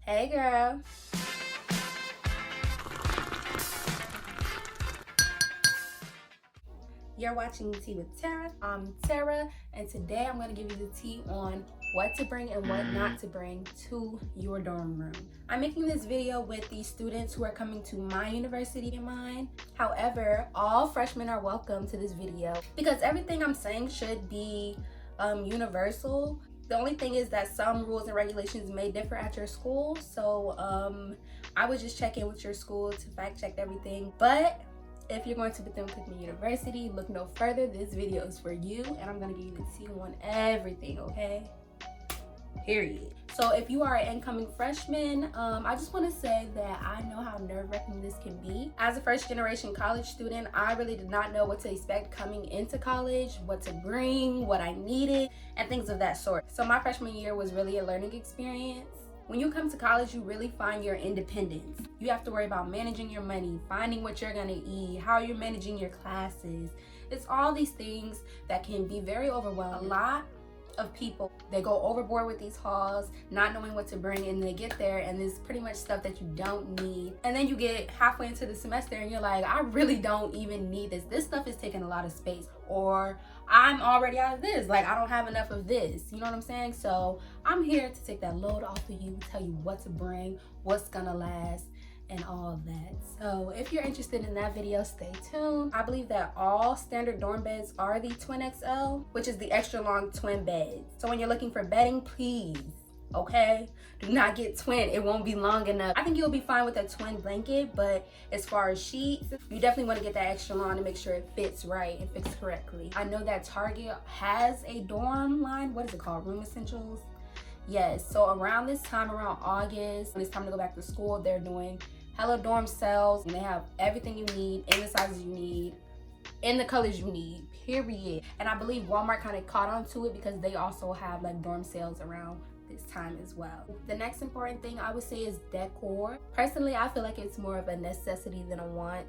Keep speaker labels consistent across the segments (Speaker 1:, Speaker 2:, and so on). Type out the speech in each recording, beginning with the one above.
Speaker 1: Hey girl. You're watching Tea with Tara. I'm Tara, and today I'm going to give you the tea on what to bring and what not to bring to your dorm room. I'm making this video with the students who are coming to my university in mind. However, all freshmen are welcome to this video because everything I'm saying should be universal. The only thing is that some rules and regulations may differ at your school, so I would just check in with your school to fact check everything. But if you're going to Bethune-Cookman University, look no further. This video is for you, and I'm gonna give you the tea on everything, okay? Period. So if you are an incoming freshman, I just want to say that I know how nerve-wracking this can be. As a first-generation college student, I really did not know what to expect coming into college, what to bring, what I needed, and things of that sort. So my freshman year was really a learning experience. When you come to college, you really find your independence. You have to worry about managing your money, finding what you're gonna eat, how you're managing your classes. It's all these things that can be very overwhelming. A lot of people, they go overboard with these hauls, not knowing what to bring, and they get there and there's pretty much stuff that you don't need. And then you get halfway into the semester and you're like, I really don't even need this. This stuff is taking a lot of space, or I'm already out of this. Like, I don't have enough of this. You know what I'm saying? So I'm here to take that load off of you, tell you what to bring, what's gonna last, and all of that. So if you're interested in that video, stay tuned. I believe that all standard dorm beds are the twin XL, which is the extra long twin bed. So when you're looking for bedding, please, okay, do not get twin. It won't be long enough. I think you'll be fine with a twin blanket, but as far as sheets, you definitely want to get that extra long to make sure it fits right and fits correctly. I know that Target has a dorm line. What is it called? Room Essentials? Yes, so around this time, around August, when it's time to go back to school, they're doing hella dorm sales, and they have everything you need in the sizes you need, in the colors you need, period. And I believe Walmart kind of caught on to it because they also have like dorm sales around this time as well. The next important thing I would say is decor. Personally, I feel like it's more of a necessity than a want.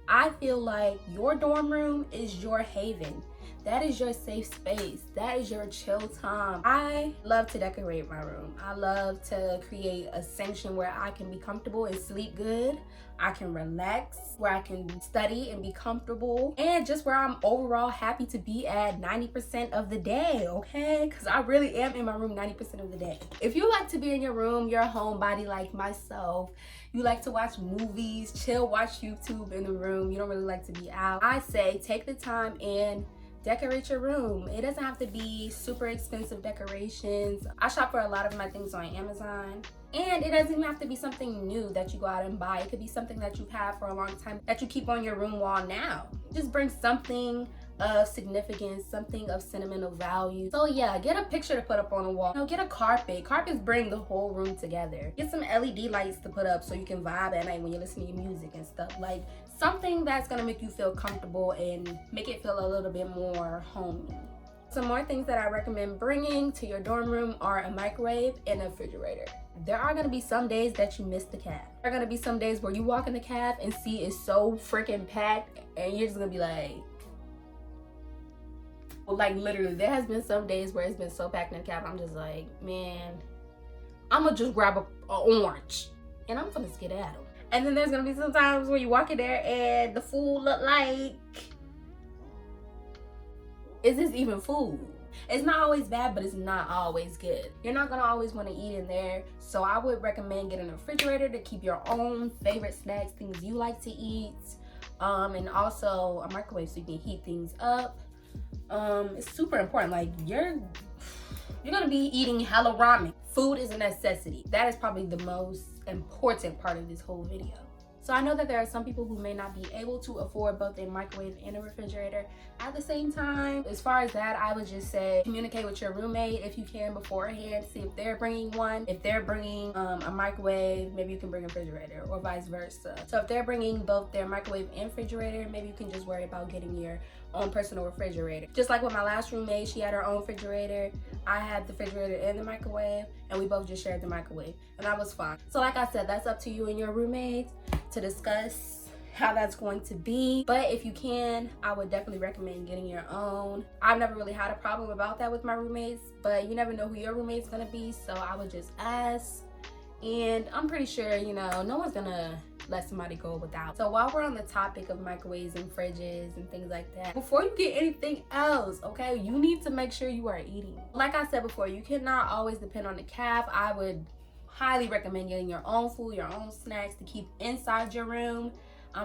Speaker 1: I feel like your dorm room is your haven. That is your safe space. That is your chill time. I love to decorate my room. I love to create a section where I can be comfortable and sleep good. I can relax, where I can study and be comfortable, and just where I'm overall happy to be at 90% of the day, okay? Because I really am in my room 90% of the day. If you like to be in your room, you're a homebody like myself, you like to watch movies, chill, watch YouTube in the room, you don't really like to be out, I say take the time and decorate your room. It doesn't have to be super expensive decorations. I shop for a lot of my things on Amazon. And it doesn't even have to be something new that you go out and buy. It could be something that you've had for a long time that you keep on your room wall now. Just bring something of significance, something of sentimental value. So yeah, get a picture to put up on the wall. You know, get a carpet. Carpets bring the whole room together. Get some LED lights to put up so you can vibe at night when you're listening to music and stuff. Like something that's gonna make you feel comfortable and make it feel a little bit more homey. Some more things that I recommend bringing to your dorm room are a microwave and a refrigerator. There are gonna be some days that you miss the caf. There are gonna be some days where you walk in the caf and see it's so freaking packed and you're just gonna be like, well, like literally, there has been some days where it's been so packed in the caf, I'm just like, man, I'm gonna just grab a orange and I'm gonna skedaddle. And then there's gonna be some times where you walk in there and the food look like, is this even food? It's not always bad, but it's not always good. You're not gonna always wanna eat in there. So I would recommend getting a refrigerator to keep your own favorite snacks, things you like to eat. And also a microwave so you can heat things up. It's super important. Like you're gonna be eating hella ramen. Food is a necessity. That is probably the most important part of this whole video. So I know that there are some people who may not be able to afford both a microwave and a refrigerator at the same time. As far as that, I would just say communicate with your roommate if you can beforehand. See if they're bringing one. If they're bringing a microwave, maybe you can bring a refrigerator, or vice versa. So if they're bringing both their microwave and refrigerator, maybe you can just worry about getting your own personal refrigerator. Just like with my last roommate, she had her own refrigerator. I had the refrigerator and the microwave, and we both just shared the microwave, and that was fine. So like I said, that's up to you and your roommates to discuss how that's going to be. But if you can, I would definitely recommend getting your own. I've never really had a problem about that with my roommates, but you never know who your roommate's gonna be, so I would just ask And I'm pretty sure, you know, no one's gonna let somebody go without. So while we're on the topic of microwaves and fridges and things like that, before you get anything else, okay, you need to make sure you are eating. Like I said before, you cannot always depend on the calf. I would highly recommend getting your own food, your own snacks to keep inside your room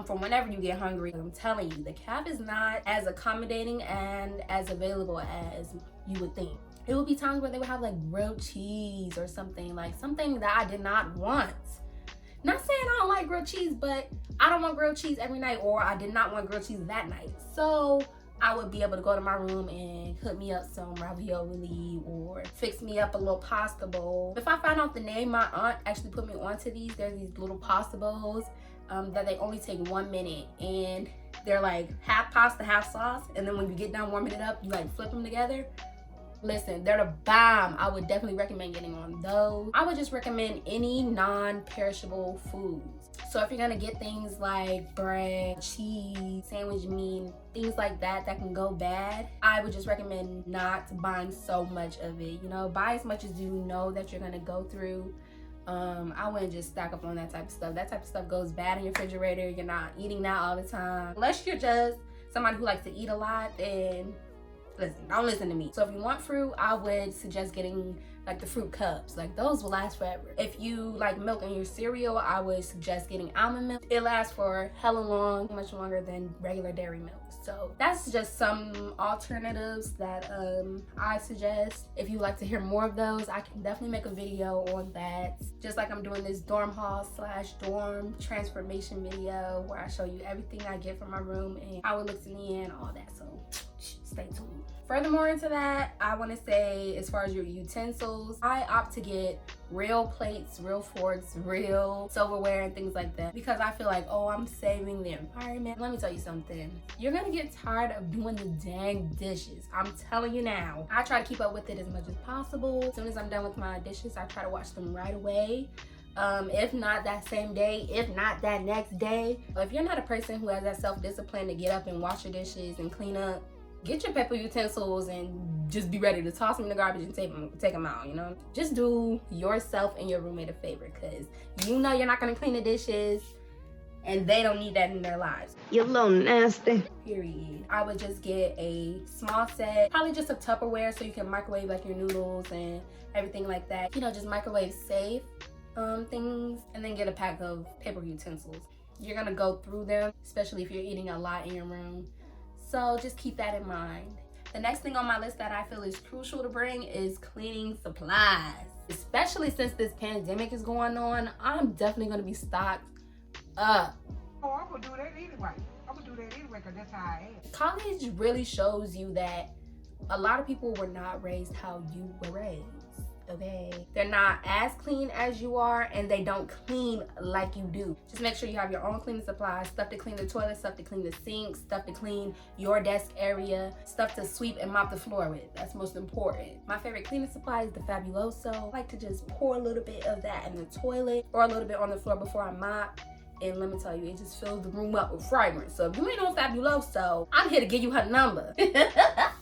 Speaker 1: from whenever you get hungry. I'm telling you, the calf is not as accommodating and as available as you would think. It would be times where they would have like grilled cheese or something, like something that I did not want. Not saying I don't like grilled cheese, but I don't want grilled cheese every night, or I did not want grilled cheese that night. So I would be able to go to my room and cook me up some ravioli or fix me up a little pasta bowl. If I find out the name, my aunt actually put me onto these. There's these little pasta bowls that they only take 1 minute, and they're like half pasta, half sauce. And then when you get done warming it up, you like flip them together. Listen, they're the bomb. I would definitely recommend getting on those. I would just recommend any non-perishable foods. So if you're gonna get things like bread, cheese, sandwich meat, things like that that can go bad, I would just recommend not buying so much of it. You know, buy as much as you know that you're gonna go through. I wouldn't just stack up on that type of stuff. That type of stuff goes bad in your refrigerator. You're not eating that all the time. Unless you're just somebody who likes to eat a lot, then listen, don't listen to me. So if you want fruit, I would suggest getting like the fruit cups. Like those will last forever. If you like milk in your cereal, I would suggest getting almond milk. It lasts for hella long, much longer than regular dairy milk. So that's just some alternatives that I suggest. If you like to hear more of those, I can definitely make a video on that. Just like I'm doing this dorm haul / dorm transformation video where I show you everything I get from my room and how it looks in the end, all that. So stay tuned. Furthermore into that, I want to say, as far as your utensils, I opt to get real plates, real forks, real silverware and things like that, because I feel like, oh, I'm saving the environment. Let me tell you something. You're gonna get tired of doing the dang dishes. I'm telling you now. I try to keep up with it as much as possible. As soon as I'm done with my dishes, I try to wash them right away. If not that same day, if not that next day. If you're not a person who has that self-discipline to get up and wash your dishes and clean up, get your paper utensils and just be ready to toss them in the garbage and take them out, you know? Just do yourself and your roommate a favor, because you know you're not gonna clean the dishes and they don't need that in their lives.
Speaker 2: You're a little nasty.
Speaker 1: Period. I would just get a small set, probably just a Tupperware so you can microwave like your noodles and everything like that. You know, just microwave safe things, and then get a pack of paper utensils. You're gonna go through them, especially if you're eating a lot in your room. So just keep that in mind. The next thing on my list that I feel is crucial to bring is cleaning supplies. Especially since this pandemic is going on, I'm definitely gonna be stocked up.
Speaker 3: Oh, I'm gonna do that anyway. I'm gonna do that anyway because that's how I am.
Speaker 1: College really shows you that a lot of people were not raised how you were raised. Okay, they're not as clean as you are, and they don't clean like you do. Just make sure you have your own cleaning supplies, stuff to clean the toilet, stuff to clean the sink, stuff to clean your desk area, stuff to sweep and mop the floor with. That's most important. My favorite cleaning supply is the Fabuloso. I like to just pour a little bit of that in the toilet or a little bit on the floor before I mop. And let me tell you, it just fills the room up with fragrance. So if you ain't on Fabuloso, I'm here to give you her number.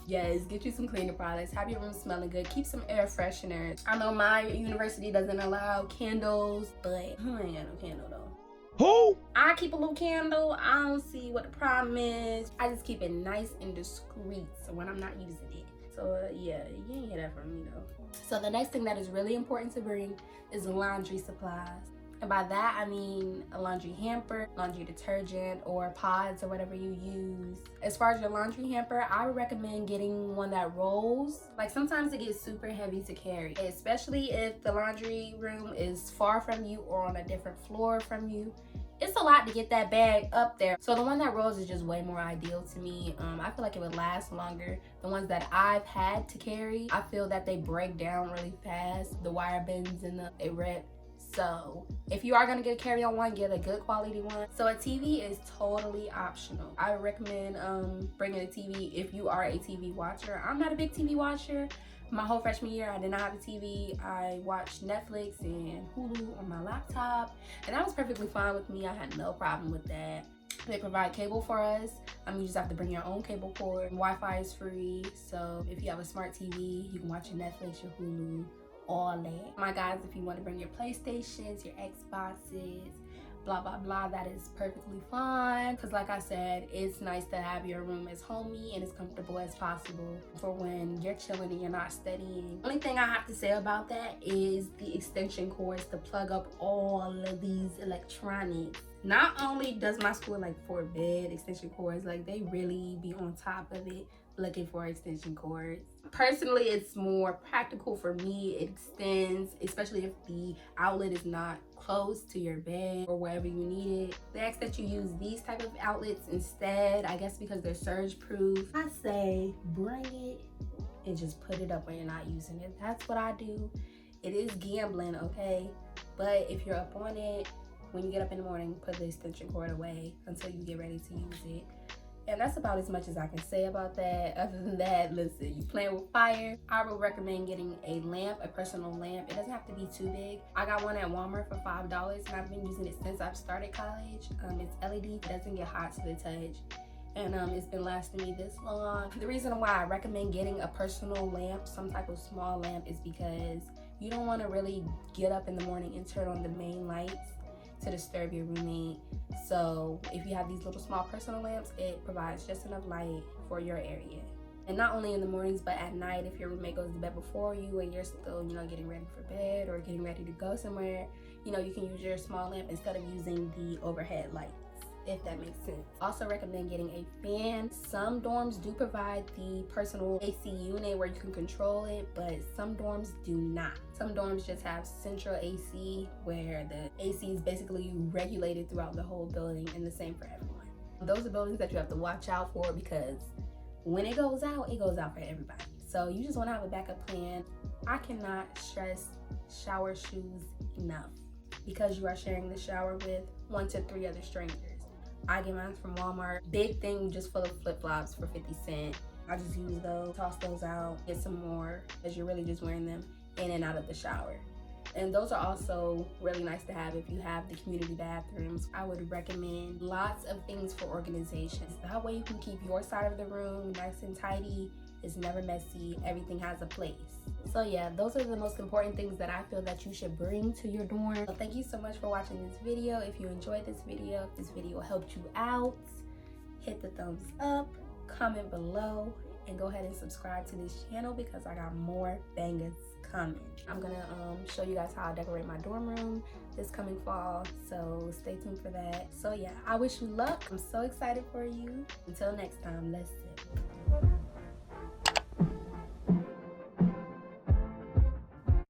Speaker 1: Yes, get you some cleaning products. Have your room smelling good. Keep some air fresheners. I know my university doesn't allow candles, but I ain't got no candle though.
Speaker 2: Who?
Speaker 1: I keep a little candle. I don't see what the problem is. I just keep it nice and discreet so when I'm not using it. So yeah, you ain't hear that from me though. So the next thing that is really important to bring is laundry supplies. And by that, I mean a laundry hamper, laundry detergent, or pods, or whatever you use. As far as your laundry hamper, I would recommend getting one that rolls. Like sometimes it gets super heavy to carry, especially if the laundry room is far from you or on a different floor from you. It's a lot to get that bag up there. So the one that rolls is just way more ideal to me. I feel like it would last longer. The ones that I've had to carry, I feel that they break down really fast. The wire bends and they rip. So if you are gonna get a carry-on one, get a good quality one. So a TV is totally optional. I would recommend bringing a TV if you are a TV watcher. I'm not a big TV watcher. My whole freshman year, I did not have a TV. I watched Netflix and Hulu on my laptop, and that was perfectly fine with me. I had no problem with that. They provide cable for us. You just have to bring your own cable cord. Wi-Fi is free, so if you have a smart TV, you can watch your Netflix, your Hulu all that. My guys, if you want to bring your PlayStations, your Xboxes, blah blah blah, that is perfectly fine, because like I said, it's nice to have your room as homey and as comfortable as possible for when you're chilling and you're not studying. Only thing I have to say about that is the extension cords to plug up all of these electronics. Not only does my school like forbid extension cords, like they really be on top of it looking for extension cords. Personally, it's more practical for me. It extends, especially if the outlet is not close to your bed or wherever you need it. They ask that you use these type of outlets instead, I guess because they're surge proof. I say bring it and just put it up when you're not using it. That's what I do. It is gambling, okay? But if you're up on it, when you get up in the morning, put the extension cord away until you get ready to use it. And that's about as much as I can say about that. Other than that, listen, you playing with fire, I would recommend getting a lamp, a personal lamp. It doesn't have to be too big. I got one at Walmart for $5 and I've been using it since I've started college. It's LED, it doesn't get hot to the touch. And it's been lasting me this long. The reason why I recommend getting a personal lamp, some type of small lamp, is because you don't want to really get up in the morning and turn on the main lights to disturb your roommate. So if you have these little small personal lamps, it provides just enough light for your area. And not only in the mornings, but at night, if your roommate goes to bed before you and you're still, getting ready for bed or getting ready to go somewhere, you can use your small lamp instead of using the overhead lights, if that makes sense. Also recommend getting a fan. Some dorms do provide the personal AC unit where you can control it, but some dorms do not. Some dorms just have central AC where the AC is basically regulated throughout the whole building and the same for everyone. Those are buildings that you have to watch out for because when it goes out for everybody. So you just want to have a backup plan. I cannot stress shower shoes enough because you are sharing the shower with 1 to 3 other strangers. I get mine from Walmart. Big thing, just full of flip-flops for 50 cents. I just use those, toss those out, get some more, because you're really just wearing them in and out of the shower. And those are also really nice to have if you have the community bathrooms. I would recommend lots of things for organization. That way you can keep your side of the room nice and tidy. It's never messy. Everything has a place. So yeah, those are the most important things that I feel that you should bring to your dorm. So thank you so much for watching this video. If you enjoyed this video, if this video helped you out, hit the thumbs up, comment below, and go ahead and subscribe to this channel because I got more bangers coming. I'm gonna show you guys how I decorate my dorm room this coming fall, so stay tuned for that. So yeah, I wish you luck. I'm so excited for you. Until next time, let's sip.